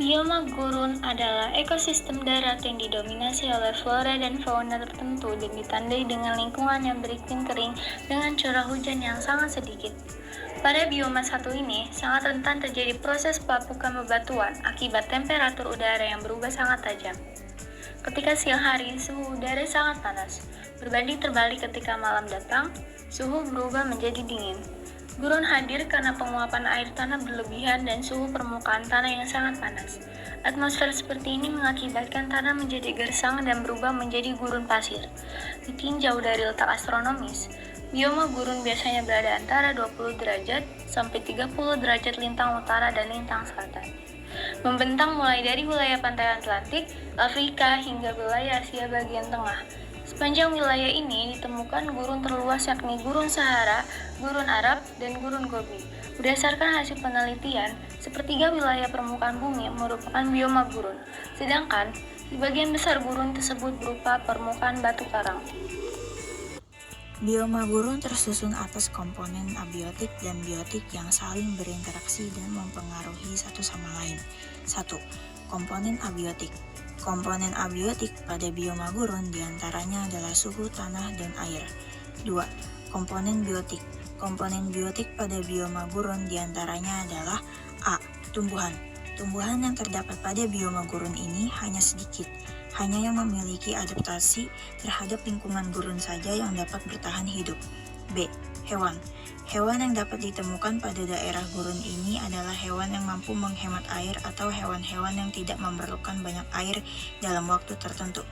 Bioma gurun adalah ekosistem darat yang didominasi oleh flora dan fauna tertentu dan ditandai dengan lingkungan yang beriklim kering dengan curah hujan yang sangat sedikit. Pada bioma satu ini, sangat rentan terjadi proses pelapukan bebatuan akibat temperatur udara yang berubah sangat tajam. Ketika siang hari, suhu udara sangat panas. Berbanding terbalik ketika malam datang, suhu berubah menjadi dingin. Gurun hadir karena penguapan air tanah berlebihan dan suhu permukaan tanah yang sangat panas. Atmosfer seperti ini mengakibatkan tanah menjadi gersang dan berubah menjadi gurun pasir. Ditinjau dari letak astronomis, bioma gurun biasanya berada antara 20 derajat sampai 30 derajat lintang utara dan lintang selatan. Membentang mulai dari wilayah pantai Atlantik, Afrika hingga wilayah Asia bagian tengah. Sepanjang wilayah ini ditemukan gurun terluas yakni Gurun Sahara, Gurun Arab, dan Gurun Gobi. Berdasarkan hasil penelitian, sepertiga wilayah permukaan bumi merupakan bioma gurun, sedangkan sebagian besar gurun tersebut berupa permukaan batu karang. Bioma gurun tersusun atas komponen abiotik dan biotik yang saling berinteraksi dan mempengaruhi satu sama lain. 1. Komponen abiotik. Komponen abiotik pada bioma gurun diantaranya adalah suhu tanah dan air. 2. Komponen biotik. Komponen biotik pada bioma gurun diantaranya adalah A. Tumbuhan. Tumbuhan yang terdapat pada bioma gurun ini hanya sedikit, hanya yang memiliki adaptasi terhadap lingkungan gurun saja yang dapat bertahan hidup. B. Hewan. Hewan yang dapat ditemukan pada daerah gurun ini adalah hewan yang mampu menghemat air atau hewan-hewan yang tidak memerlukan banyak air dalam waktu tertentu.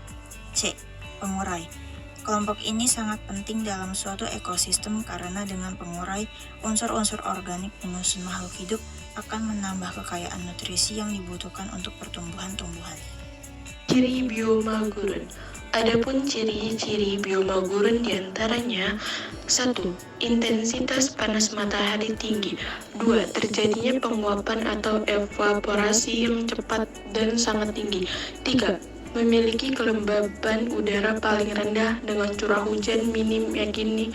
C. Pengurai. Kelompok ini sangat penting dalam suatu ekosistem karena dengan pengurai, unsur-unsur organik penyusun makhluk hidup akan menambah kekayaan nutrisi yang dibutuhkan untuk pertumbuhan tumbuhan. Ciri bioma gurun. Adapun ciri-ciri bioma gurun diantaranya 1. Intensitas panas matahari tinggi. 2. Terjadinya penguapan atau evaporasi yang cepat dan sangat tinggi. 3. Memiliki kelembaban udara paling rendah dengan curah hujan minim yakini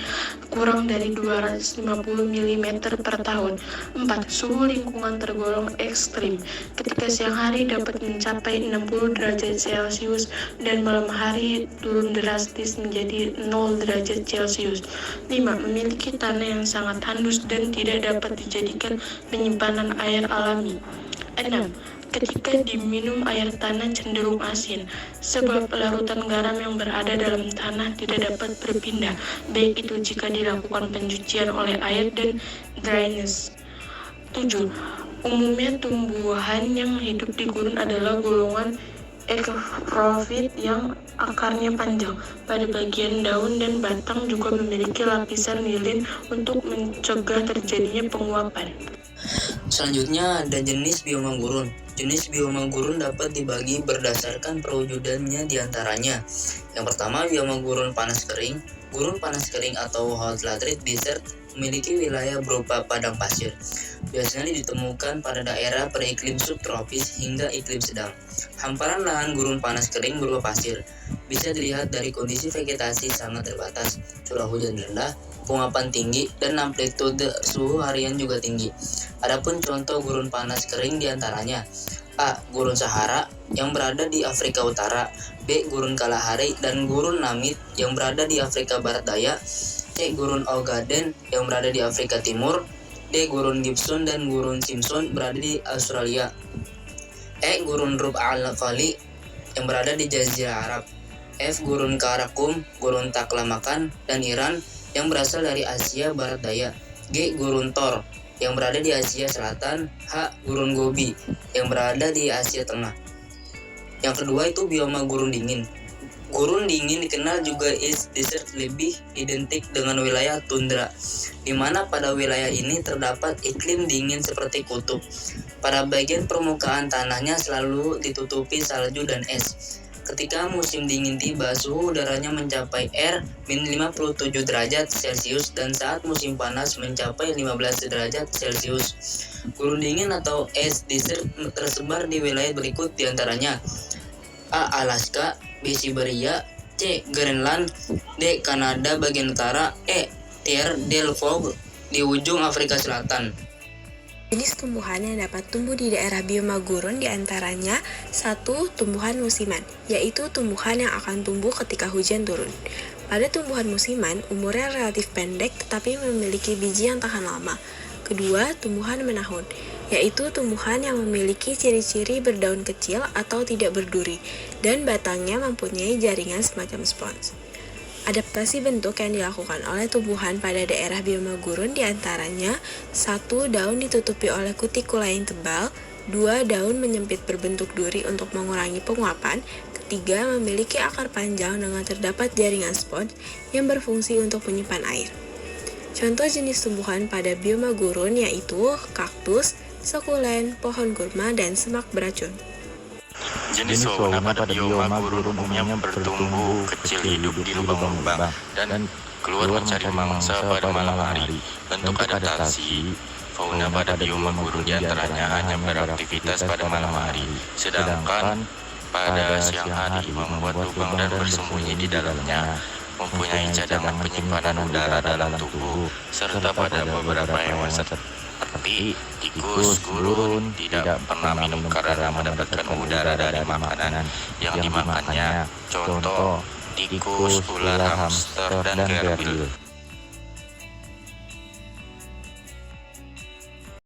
kurang dari 250 mm per tahun. 4. Suhu lingkungan tergolong ekstrim. Ketika siang hari dapat mencapai 60 derajat Celcius dan malam hari turun drastis menjadi 0 derajat Celcius. 5. Memiliki tanah yang sangat tandus dan tidak dapat dijadikan penyimpanan air alami. 6. Ketika diminum air tanah cenderung asin, sebab larutan garam yang berada dalam tanah tidak dapat berpindah, baik itu jika dilakukan pencucian oleh air dan drainase. 7. Umumnya tumbuhan yang hidup di gurun adalah golongan ekrofit yang akarnya panjang. Pada bagian daun dan batang juga memiliki lapisan lilin untuk mencegah terjadinya penguapan. Selanjutnya ada jenis bioma gurun. Jenis bioma gurun dapat dibagi berdasarkan perwujudannya diantaranya. Yang pertama, bioma gurun panas kering. Gurun panas kering atau hot laterit desert memiliki wilayah berupa padang pasir. Biasanya ditemukan pada daerah beriklim subtropis hingga iklim sedang. Hamparan lahan gurun panas kering berupa pasir. Bisa dilihat dari kondisi vegetasi sangat terbatas, curah hujan rendah, penguapan tinggi, dan amplitude suhu harian juga tinggi. Adapun contoh gurun panas kering diantaranya A. Gurun Sahara yang berada di Afrika Utara. B. Gurun Kalahari dan Gurun Namib yang berada di Afrika Barat Daya. C. Gurun Ogaden yang berada di Afrika Timur. D. Gurun Gibson dan Gurun Simpson berada di Australia. E. Gurun Rub al-Khali yang berada di Jazirah Arab. F. Gurun Karakum, Gurun Taklamakan, dan Iran yang berasal dari Asia Barat Daya. G. Gurun Thor yang berada di Asia Selatan. H. Gurun Gobi yang berada di Asia Tengah. Yang kedua itu bioma gurun dingin. Gurun dingin dikenal juga Ice Desert, lebih identik dengan wilayah tundra, di mana pada wilayah ini terdapat iklim dingin seperti kutub. Pada bagian permukaan tanahnya selalu ditutupi salju dan es. Ketika musim dingin tiba, suhu udaranya mencapai -57 derajat Celcius dan saat musim panas mencapai 15 derajat Celcius. Gurun dingin atau Ice Desert tersebar di wilayah berikut diantaranya: A. Alaska, B. Siberia, C. Greenland, D. Kanada bagian utara, E. Terre del Fuego di ujung Afrika Selatan. Jenis tumbuhan yang dapat tumbuh di daerah bioma gurun diantaranya 1. Tumbuhan musiman, yaitu tumbuhan yang akan tumbuh ketika hujan turun. Pada tumbuhan musiman, umurnya relatif pendek tetapi memiliki biji yang tahan lama. Kedua, tumbuhan menahun, yaitu tumbuhan yang memiliki ciri-ciri berdaun kecil atau tidak berduri, dan batangnya mempunyai jaringan semacam spons. Adaptasi bentuk yang dilakukan oleh tumbuhan pada daerah bioma gurun diantaranya 1. Daun ditutupi oleh kutikula yang tebal. 2. Daun menyempit berbentuk duri untuk mengurangi penguapan. Ketiga, memiliki akar panjang dengan terdapat jaringan spons yang berfungsi untuk menyimpan air. Contoh jenis tumbuhan pada bioma gurun yaitu kaktus, sekulen, pohon kurma, dan semak beracun. Jenis fauna pada bioma gurun umumnya bertumbuh kecil hidup di lubang-lubang dan keluar mencari mangsa pada malam hari. Bentuk adaptasi fauna pada bioma gurun diantaranya hanya beraktivitas pada malam hari, sedangkan pada siang hari membuat lubang dan bersembunyi di dalamnya, mempunyai cadangan penyimpanan udara dalam tubuh, serta pada beberapa hewan seperti tikus gurun tidak pernah minum karena mendapatkan udara dari makanan yang dimakannya. Contoh, tikus, ular, hamster, dan gerbil.